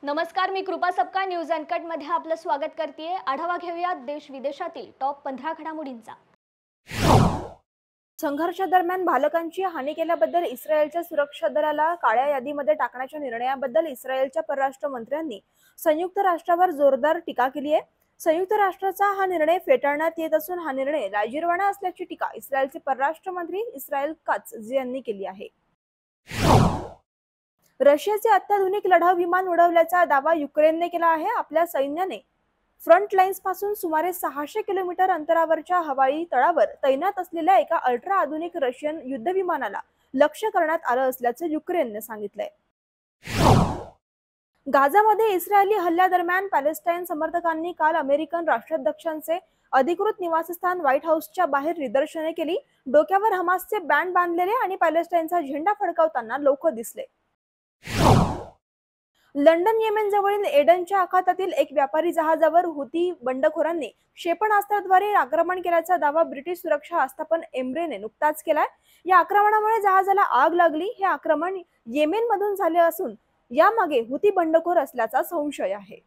नमस्कार, मी कृपा सबका न्यूज अनकट मध्ये आपलं स्वागत करते। आढावा घेऊया देश विदेशातील टॉप 15 घडामोडींचा। संघर्षादरम्यान बालकांची हानी केल्याबद्दल इस्रायलच्या सुरक्षा दलाला काळ्या यादीमध्ये टाकण्याच्या निर्णयाबद्दल इस्रायलच्या परराष्ट्र मंत्र्यांनी संयुक्त राष्ट्रावर जोरदार टीका केली आहे। संयुक्त राष्ट्राचा हा निर्णय फेटाळण्यात येत असून हा निर्णय लाजिरवाणा असल्याची टीका इस्रायलचे परराष्ट्र मंत्री इस्रायल कात्स यांनी केली आहे। रशियाचे अत्याधुनिक लढाऊ विमान उडवल्याचा दावा युक्रेनने केला आहे। आपल्या सैन्याने फ्रंट लाईन्स पासून सुमारे 600 किलोमीटर अंतरावरच्या हवाई तळावर तैनात असलेल्या एका अल्ट्रा आधुनिक रशियन युद्धविमानाला लक्ष्य करण्यात आलं असल्याचं युक्रेनने सांगितलंय। गाझामध्ये इस्रायली हल्ल्यादरम्यान पॅलेस्टाईन समर्थकांनी काल अमेरिकन राष्ट्राध्यक्षांचे अधिकृत निवासस्थान व्हाईट हाऊसच्या बाहेर निदर्शने केली। डोक्यावर हमासचे बँड बांधलेले आणि पॅलेस्टाईनचा झेंडा फडकावताना लोक दिसले। लंडन येमेन जवळील एडनच्या आखातातील एक व्यापारी जहाजावर हुती बंडखोरांनी क्षेपणास्त्राद्वारे आक्रमण केल्याचा दावा ब्रिटिश सुरक्षा आस्थापन एम्ब्रेने नुकताच केलाय। या आक्रमणामुळे जहाजाला आग लागली। हे आक्रमण येमेन मधून झाले असून यामागे हुती बंडखोर असल्याचा संशय आहे।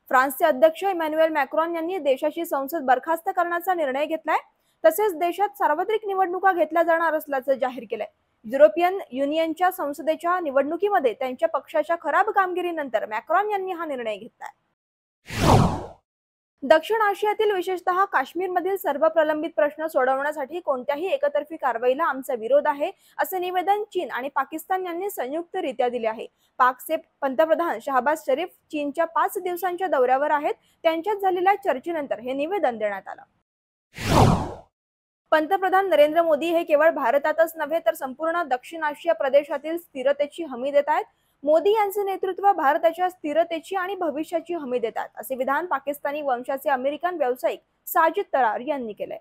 फ्रान्सचे अध्यक्ष इमॅन्युएल मॅक्रॉन यांनी देशाची संसद बरखास्त करण्याचा निर्णय घेतलाय। तसेच देशात सार्वत्रिक निवडणुका घेतल्या जाणार असल्याचं जाहीर केलंय। युरोपियन युनियनच्या संसदेच्या निवडणुकीमध्ये त्यांच्या पक्षाच्या खराब कामगिरीनंतर मॅक्रॉन यांनी हा निर्णय घेतलाय। दक्षिण आशियातील विशेषतः काश्मीरमधील सर्व प्रलंबित प्रश्न सोडवण्यासाठी कोणत्याही एकतर्फी कारवाईला आमचा विरोध आहे, असे निवेदन चीन आणि पाकिस्तान यांनी संयुक्तरित्या दिले आहे। पाकचे पंतप्रधान शहबाज शरीफ चीनच्या 5 दिवसांच्या दौऱ्यावर आहेत। त्यांच्यात झालेल्या चर्चेनंतर हे निवेदन देण्यात आलं। पंतप्रधान नरेंद्र मोदी हे केवळ भारतातच नव्हे तर संपूर्ण दक्षिण आशिया प्रदेशातील स्थिरतेची हमी देत आहेत। मोदी यांचे नेतृत्व भारताच्या स्थिरतेची आणि भविष्याची हमी देतात, असे विधान पाकिस्तानी वंशाचे अमेरिकन व्यावसायिक साजिद तरार यांनी केले।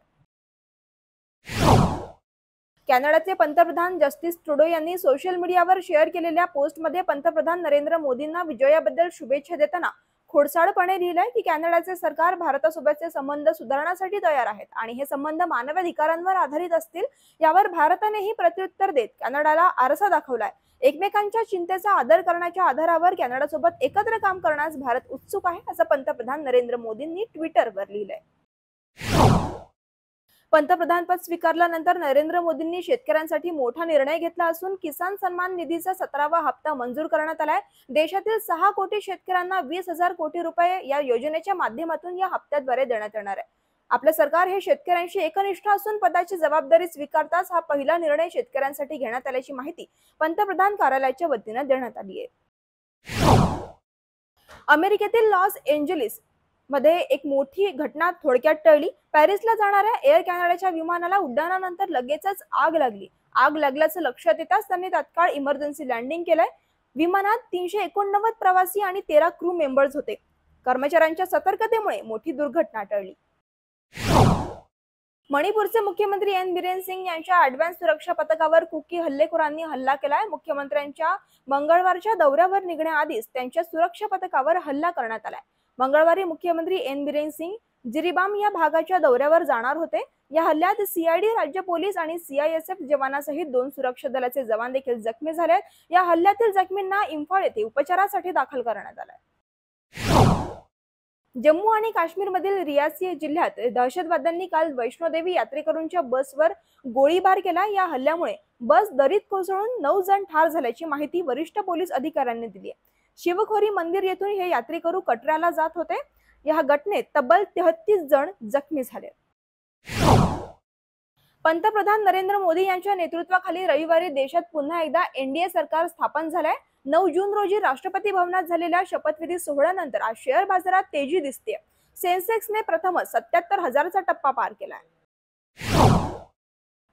कॅनडाचे पंतप्रधान जस्टिन ट्रुडो यांनी सोशल मीडियावर शेअर केलेल्या पोस्टमध्ये पंतप्रधान नरेंद्र मोदींना विजयाबद्दल शुभेच्छा देताना खोडसाळपणे लिहिलंय की कॅनडाचे सरकार भारतासोबतचे संबंध सुधारण्यासाठी तयार आहेत आणि हे संबंध मानवाधिकारांवर आधारित असतील, यावर भारतानेही प्रत्युत्तर देत कॅनडाला आरसा दाखवलाय। एकमेकांच्या चिंतेचा आदर करण्याच्या आधारावर कॅनडासोबत एकत्र काम करण्यास भारत उत्सुक आहे, असं पंतप्रधान नरेंद्र मोदींनी ट्विटरवर लिहिलंय। पंतप्रधानपद स्वीकारल्यानंतर नरेंद्र मोदींनी शेतकऱ्यांसाठी मोठा निर्णय घेतला असून किसान सन्मान निधीचा 17वा हप्ता मंजूर करण्यात आलाय। देशातील 6 कोटी शेतकऱ्यांना 20,000 कोटी रुपये या योजनेच्या माध्यमातून या हप्त्याद्वारे देण्यात येणार आहे। आपलं सरकार हे शेतकऱ्यांशी एकनिष्ठ असून पदाची जबाबदारी स्वीकारताच हा पहिला निर्णय शेतकऱ्यांसाठी घेण्यात आल्याची माहिती पंतप्रधान कार्यालयाच्या वतीने देण्यात आली आहे। अमेरिकेतील लॉस एंजेलिस मध्ये एक मोठी घटना थोडक्यात टळली। पॅरिसला जाणाऱ्या एअर कॅनडाच्या विमानाला उड्डाणानंतर लगेचच आग लागली। आग लागल्याचं लक्षात येताच त्यांनी तात्काळ इमर्जन्सी लँडिंग केलंय। विमानात 389 प्रवासी आणि 13 क्रू मेंबर्स होते। कर्मचाऱ्यांच्या सतर्कतेमुळे मोठी दुर्घटना टळली। मणिपूरचे मुख्यमंत्री एन बिरेन सिंग यांच्या ॲडव्हान्स सुरक्षा पथकावर कुकी हल्लेखोरांनी हल्ला केलाय। मुख्यमंत्र्यांच्या मंगळवारच्या दौऱ्यावर निघण्याआधीच त्यांच्या सुरक्षा पथकावर हल्ला करण्यात आलाय। मंगळवारी मुख्यमंत्री एन बिरेन सिंग जिरीबाम या भागाच्या दौऱ्यावर जाणार होते। या हल्ल्यात सीआयडी, राज्य पोलीस आणि सीआयएसएफ जवानासहित 2 सुरक्षा दलाचे जवान देखील जखमी झाले। या हल्ल्यातील जखमींना इम्फाळ येथे उपचारासाठी दाखल करण्यात आले। जम्मू आणि काश्मीरमधील रियासी जिल्ह्यात दहशतवाद्यांनी काल वैष्णोदेवी यात्रेकरूंच्या बसवर गोळीबार केला। या हल्ल्यामुळे बस दरीत कोसळून 9 जण ठार झाल्याची माहिती वरिष्ठ पोलीस अधिकाऱ्यांनी दिली आहे। शिवखोरी मंदिर येथून हे यात्रेकरू कटराला जात होते। या घटनेत तब्बल 33 जण जखमी झाले। पंतप्रधान नरेंद्र मोदी यांच्या नेतृत्वाखाली रविवारी देशात पुन्हा एकदा एनडीए सरकार स्थापन झालंय। 9 जून रोजी राष्ट्रपती भवनात झालेल्या शपथविधी सोहळ्यानंतर आज शेअर बाजारात तेजी दिसते। सेन्सेक्सने प्रथमच 77,000चा टप्पा पार केलाय।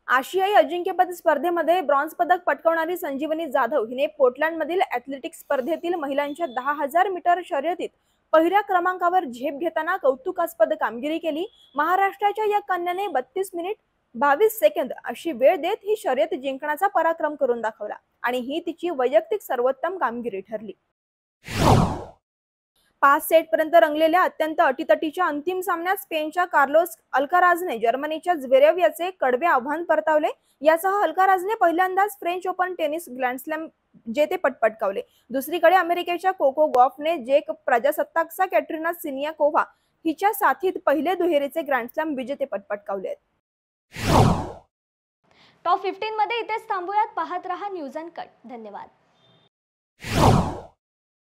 आशियाई अजिंक्यपद स्पर्धेमध्ये ब्रॉन्झ पदक पटकावणारी संजीवनी जाधव हिने पोर्टलँडमधील ॲथलेटिक्स स्पर्धेतील महिलांच्या 10,000 मीटर शर्यतीत पहिल्या क्रमांकावर झेप घेताना कौतुकास्पद कामगिरी केली। महाराष्ट्राच्या या कन्याने 32 मिनिट 22 सेकंद अशी वेळ देत ही शर्यत जिंकण्याचा पराक्रम करून दाखवला आणि ही तिची वैयक्तिक सर्वोत्तम कामगिरी ठरली। 5 सेटपर्यंत रंगलेल्या अत्यंत अटीतटीच्या अंतिम सामन्यात स्पेनच्या कार्लोस अल्काराजने जर्मनीच्या झ्वेरेव याचे कडवे आव्हान परतावले. यासह अल्काराजने पहिल्यांदाच French open tennis grand slam जेतेपद पटकावले. दुसरीकडे अमेरिकेच्या कोको गॉफने जेक प्रजासत्ताकचा कॅटरिना सिनियाकोव्हा हिच्या साथीत पहिले दुहेरीचे ग्रँड स्लॅम विजेतेपद पटकावले. टॉप 15 मध्ये इथेच थांबूयात. पाहत रहा न्यूज अनकट. धन्यवाद.